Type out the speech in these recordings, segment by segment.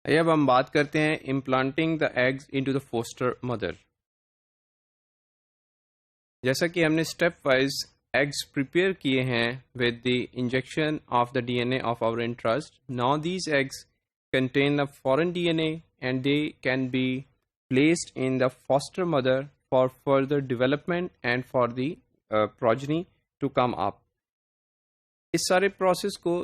अब हम बात करते हैं implanting the eggs into the foster mother. जैसा कि हमने स्टेप वाइज एग्स प्रिपेयर किए हैं with the injection of the DNA of our interest, now these eggs contain a foreign DNA and they can be placed in the foster mother for further development and for the progeny to come up. इस सारे process को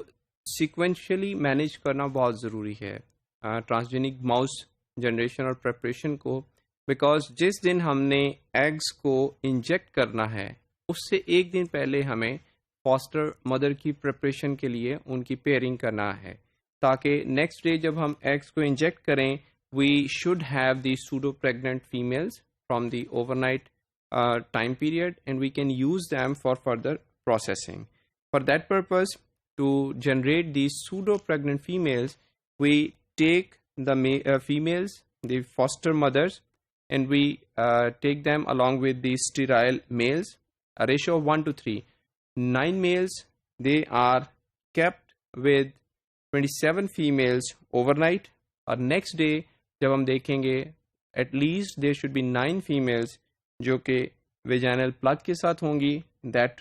sequentially manage करना बहुत ज़रूरी है transgenic mouse generation और preparation को, because जिस दिन हमने एग्स को इंजेक्ट करना है उससे एक दिन पहले हमें फॉस्टर मदर की प्रेपरेशन के लिए उनकी पेयरिंग करना है, ताकि नेक्स्ट डे जब हम एग्स को इंजेक्ट करें we should have the pseudo pregnant females from the overnight time period and we can use them for further processing. For that purpose, to generate these pseudo pregnant females, we take the females, the foster mothers, and we take them along with the sterile males, a ratio of 1:3. 9 males, they are kept with 27 females overnight, और next day जब हम देखेंगे at least there should be 9 females जो कि vaginal plug के साथ होंगी. That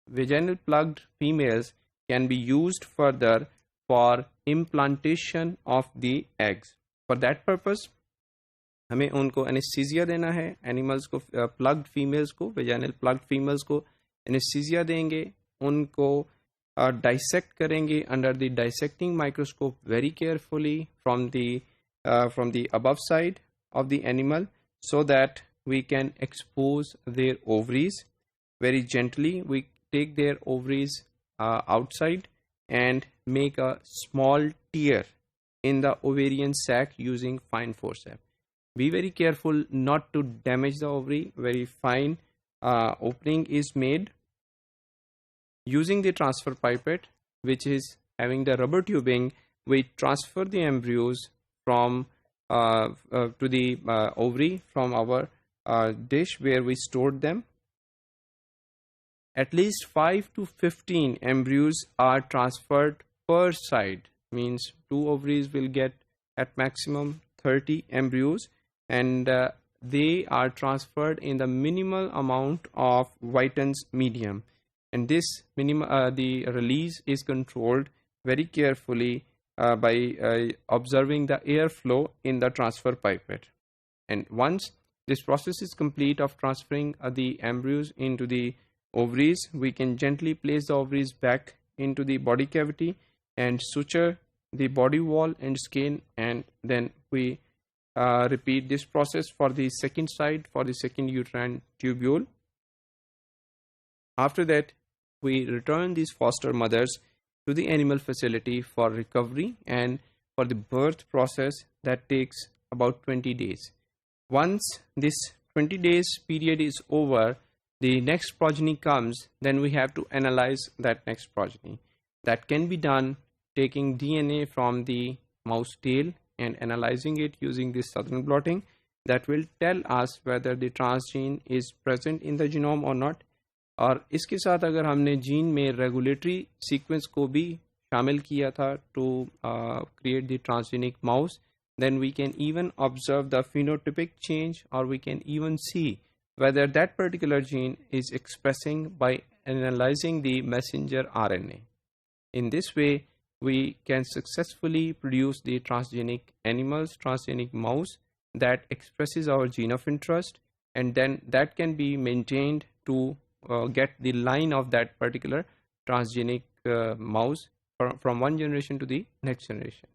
vaginal plugged females can be used further for implantation of the eggs. For that purpose हमें उनको एनेस्थीसिया देना है. एनिमल्स को प्लग्ड फीमेल्स को, वेजाइनल प्लग्ड फीमेल्स को एनेस्थीसिया देंगे, उनको डाइसेक्ट करेंगे under the dissecting microscope very carefully from the above side of the animal, so that we can expose their ovaries very gently. We take their ovaries outside and make a small tear in the ovarian sac using fine forceps. Be very careful not to damage the ovary. Very fine opening is made using the transfer pipette, which is having the rubber tubing. We transfer the embryos from to the ovary from our dish where we stored them. At least 5 to 15 embryos are transferred per side, means 2 ovaries will get at maximum 30 embryos, and they are transferred in the minimal amount of Whiten's medium, and this the release is controlled very carefully by observing the airflow in the transfer pipette. And once this process is complete of transferring the embryos into the ovaries, we can gently place the ovaries back into the body cavity and suture the body wall and skin, and then we repeat this process for the second side, for the second uterine tubule. After that, we return these foster mothers to the animal facility for recovery and for the birth process that takes about 20 days. Once this 20 days period is over, the next progeny comes, then we have to analyze that next progeny. That can be done taking DNA from the mouse tail and analyzing it using this southern blotting. That will tell us whether the transgene is present in the genome or not. और इसके साथ अगर हमने gene में regulatory sequence को भी शामिल किया था to create the transgenic mouse, then we can even observe the phenotypic change, or we can even see whether that particular gene is expressing by analyzing the messenger RNA. In this way, we can successfully produce the transgenic animals, transgenic mouse that expresses our gene of interest, and then that can be maintained to get the line of that particular transgenic mouse from one generation to the next generation.